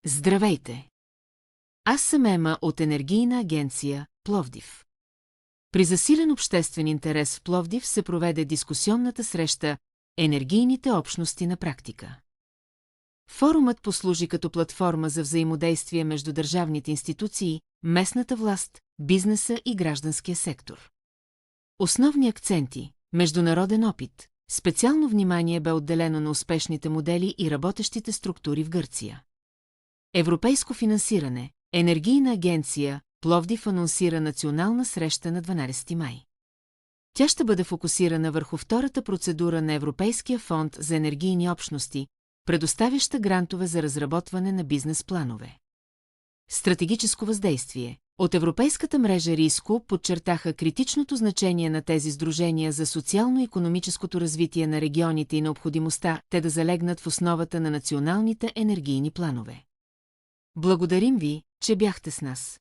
Здравейте! Аз съм Ема от Енергийна агенция Пловдив. При засилен обществен интерес в Пловдив се проведе дискусионната среща «Енергийните общности на практика». Форумът послужи като платформа за взаимодействие между държавните институции, местната власт, бизнеса и гражданския сектор. Основни акценти – международен опит, специално внимание бе отделено на успешните модели и работещите структури в Гърция. Европейско финансиране, Енергийна агенция Пловдив анонсира национална среща на 12 май. Тя ще бъде фокусирана върху втората процедура на Европейския фонд за енергийни общности, предоставяща грантове за разработване на бизнес планове. Стратегическо въздействие. От Европейската мрежа РИСКО подчертаха критичното значение на тези сдружения за социално-икономическото развитие на регионите и необходимостта те да залегнат в основата на националните енергийни планове. Благодарим ви, че бяхте с нас.